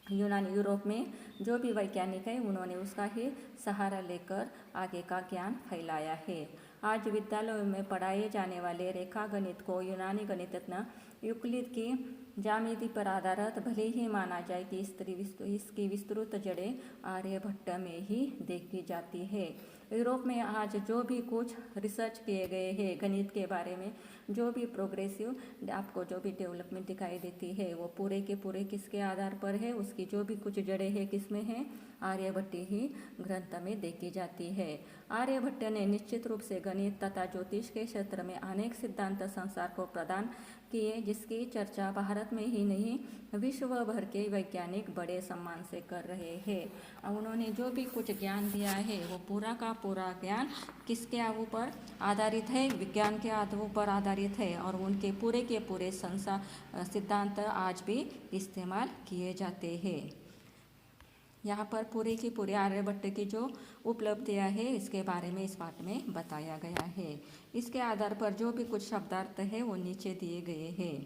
यूनानी यूरोप में जो भी वैज्ञानिक है, उन्होंने उसका ही सहारा लेकर आगे का ज्ञान फैलाया है। आज विद्यालयों में पढ़ाए जाने वाले रेखा गणित को यूनानी गणितज्ञ यूक्लिड की ज्यामिति पर आधारित भले ही माना जाए कि इसकी विस्तृत जड़ें आर्यभट्ट में ही देखी जाती है। यूरोप में आज जो भी कुछ रिसर्च किए गए हैं गणित के बारे में, जो भी प्रोग्रेसिव आपको जो भी डेवलपमेंट दिखाई देती है, वो पूरे के पूरे किसके आधार पर है, उसकी जो भी कुछ जड़ें हैं किस में है, आर्यभट्ट ही ग्रंथ में देखी जाती है। आर्यभट्ट ने निश्चित रूप से गणित तथा ज्योतिष के क्षेत्र में अनेक सिद्धांत संसार को प्रदान किए, जिसकी चर्चा भारत में ही नहीं विश्व भर के वैज्ञानिक बड़े सम्मान से कर रहे हैं। उन्होंने जो भी कुछ ज्ञान दिया है, वो पूरा का पूरा ज्ञान किसके ऊपर आधारित है, विज्ञान के आधार पर आधारित है, और उनके पूरे के पूरे सिद्धांत आज भी इस्तेमाल किए जाते हैं। यहाँ पर पूरे की पूरे आर्यभट्ट की जो उपलब्धियाँ है, इसके बारे में इस पाठ में बताया गया है। इसके आधार पर जो भी कुछ शब्दार्थ है वो नीचे दिए गए हैं।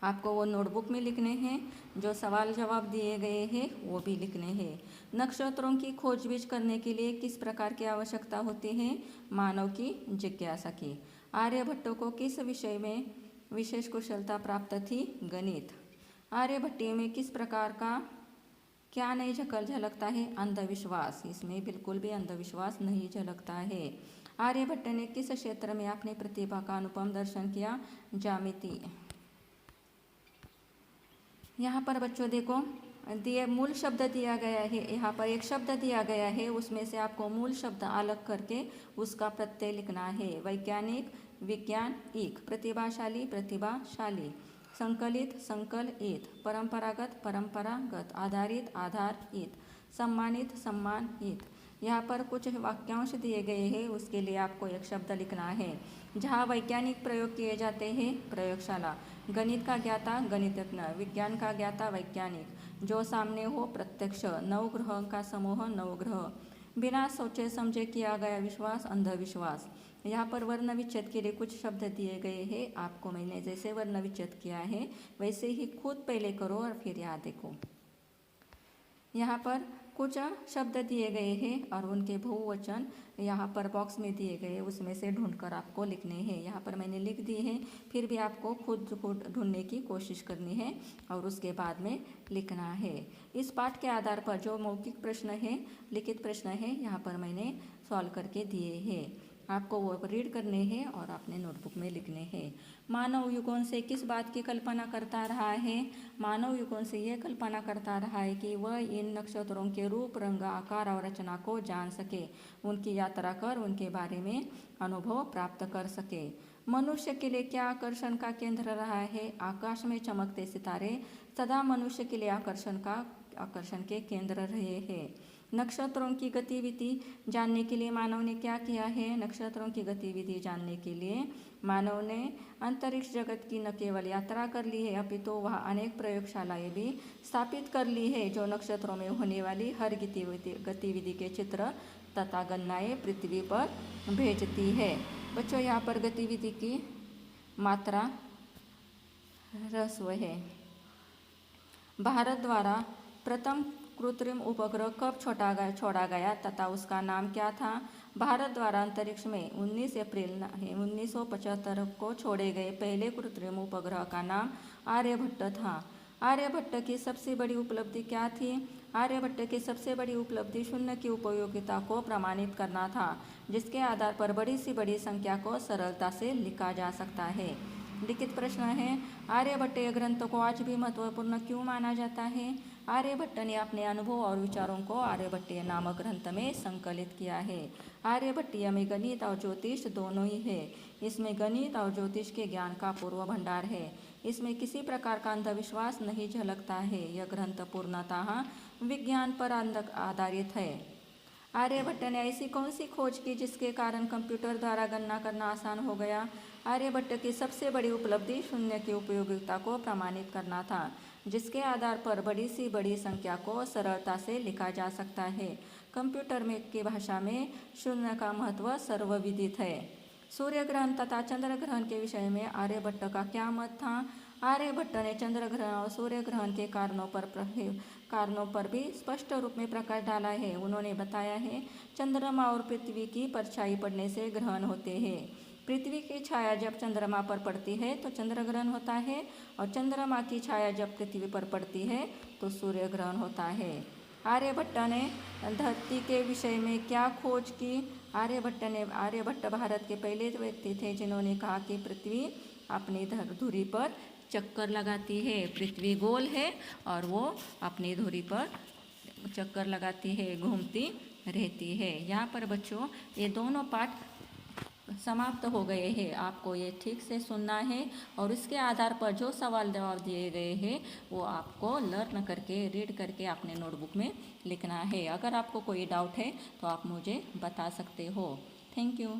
आपको वो नोटबुक में लिखने हैं, जो सवाल जवाब दिए गए हैं वो भी लिखने हैं। नक्षत्रों की खोजबीन करने के लिए किस प्रकार की आवश्यकता होती है, मानव की जिज्ञासा की। आर्यभट्ट को किस विषय में विशेष कुशलता प्राप्त थी, गणित। आर्यभट्ट में किस प्रकार का क्या नहीं झलकता है, अंधविश्वास। इसमें बिल्कुल भी अंधविश्वास नहीं झलकता है। आर्यभट्ट ने किस क्षेत्र में अपनी प्रतिभा का अनुपम दर्शन किया, ज्यामिति। यहाँ पर बच्चों देखो दिए मूल शब्द दिया गया है, यहाँ पर एक शब्द दिया गया है, उसमें से आपको मूल शब्द अलग करके उसका प्रत्यय लिखना है। वैज्ञानिक, विज्ञान, ईक। प्रतिभाशाली, प्रतिभाशाली। संकलित, संकलित। परंपरागत, परंपरागत। आधारित, आधारित। सम्मानित, सम्मानित। यहाँ पर कुछ वाक्यांश दिए गए हैं, उसके लिए आपको एक शब्द लिखना है। जहाँ वैज्ञानिक प्रयोग किए जाते हैं, प्रयोगशाला। गणित का ज्ञाता, गणितज्ञ। विज्ञान का ज्ञाता, वैज्ञानिक। जो सामने हो, प्रत्यक्ष। नवग्रह का समूह, नवग्रह। बिना सोचे समझे किया गया विश्वास, अंधविश्वास। यहाँ पर वर्ण विच्छेद के लिए कुछ शब्द दिए गए हैं, आपको मैंने जैसे वर्ण विच्छेद किया है वैसे ही खुद पहले करो और फिर यहाँ देखो। यहाँ पर कुछ शब्द दिए गए हैं और उनके बहुवचन यहाँ पर बॉक्स में दिए गए, उसमें से ढूंढकर आपको लिखने हैं। यहाँ पर मैंने लिख दिए हैं, फिर भी आपको खुद ढूंढने की कोशिश करनी है और उसके बाद में लिखना है। इस पाठ के आधार पर जो मौखिक प्रश्न है, लिखित प्रश्न है, यहाँ पर मैंने सॉल्व करके दिए हैं। आपको वो रीड करने हैं और अपने नोटबुक में लिखने हैं। मानव युगों से किस बात की कल्पना करता रहा है, मानव युगों से यह कल्पना करता रहा है कि वह इन नक्षत्रों के रूप, रंग, आकार और रचना को जान सके, उनकी यात्रा कर उनके बारे में अनुभव प्राप्त कर सके। मनुष्य के लिए क्या आकर्षण का केंद्र रहा है, आकाश में चमकते सितारे सदा मनुष्य के लिए आकर्षण के केंद्र रहे हैं। नक्षत्रों की गतिविधि जानने के लिए मानव ने क्या किया है, नक्षत्रों की गतिविधि जानने के लिए मानव ने अंतरिक्ष जगत की न केवल यात्रा कर ली है, अपितु वह अनेक प्रयोगशालाएं भी स्थापित कर ली है, जो नक्षत्रों में होने वाली हर गतिविधि के चित्र तथा गणनाएं पृथ्वी पर भेजती है। बच्चों यहाँ पर गतिविधि की मात्रा ह्रस्व है। भारत द्वारा प्रथम कृत्रिम उपग्रह कब छोड़ा गया तथा उसका नाम क्या था। भारत द्वारा अंतरिक्ष में 19 अप्रैल 1975 को छोड़े गए पहले कृत्रिम उपग्रह का नाम आर्यभट्ट था। आर्यभट्ट की सबसे बड़ी उपलब्धि क्या थी। आर्यभट्ट की सबसे बड़ी उपलब्धि शून्य की उपयोगिता को प्रमाणित करना था, जिसके आधार पर बड़ी से बड़ी संख्या को सरलता से लिखा जा सकता है। लिखित प्रश्न है, आर्यभट्ट ग्रंथ को आज भी महत्वपूर्ण क्यों माना जाता है। आर्यभट्ट ने अपने अनुभव और विचारों को आर्यभट्टीय नामक ग्रंथ में संकलित किया है। आर्यभट्टीय में गणित और ज्योतिष दोनों ही है। इसमें गणित और ज्योतिष के ज्ञान का पूर्व भंडार है। इसमें किसी प्रकार का अंधविश्वास नहीं झलकता है। यह ग्रंथ पूर्णतः विज्ञान पर आधारित है। आर्यभट्ट ने ऐसी कौन सी खोज की जिसके कारण कंप्यूटर द्वारा गणना करना आसान हो गया? आर्यभट्ट की सबसे बड़ी उपलब्धि शून्य की उपयोगिता को प्रमाणित करना था, जिसके आधार पर बड़ी से बड़ी संख्या को सरलता से लिखा जा सकता है। कंप्यूटर में की भाषा में शून्य का महत्व सर्वविदित है। सूर्य ग्रहण तथा चंद्र ग्रहण के विषय में आर्यभट्ट का क्या मत था? आर्यभट्ट ने चंद्र ग्रहण और सूर्य ग्रहण के कारणों पर भी स्पष्ट रूप में प्रकाश डाला है। उन्होंने बताया है, चंद्रमा और पृथ्वी की परछाई पड़ने से ग्रहण होते हैं। पृथ्वी की छाया जब चंद्रमा पर पड़ती है तो चंद्र ग्रहण होता है, और चंद्रमा की छाया जब पृथ्वी पर पड़ती है तो सूर्य ग्रहण होता है। आर्यभट्ट ने धरती के विषय में क्या खोज की? आर्यभट्ट भारत के पहले व्यक्ति थे जिन्होंने कहा कि पृथ्वी अपनी धुरी पर चक्कर लगाती है। पृथ्वी गोल है और वो अपनी धुरी पर चक्कर लगाती है, घूमती रहती है। यहाँ पर बच्चों ये दोनों पाठ समाप्त हो गए हैं। आपको ये ठीक से सुनना है और इसके आधार पर जो सवाल जवाब दिए गए हैं वो आपको लर्न करके, रीड करके अपने नोटबुक में लिखना है। अगर आपको कोई डाउट है तो आप मुझे बता सकते हो। Thank you.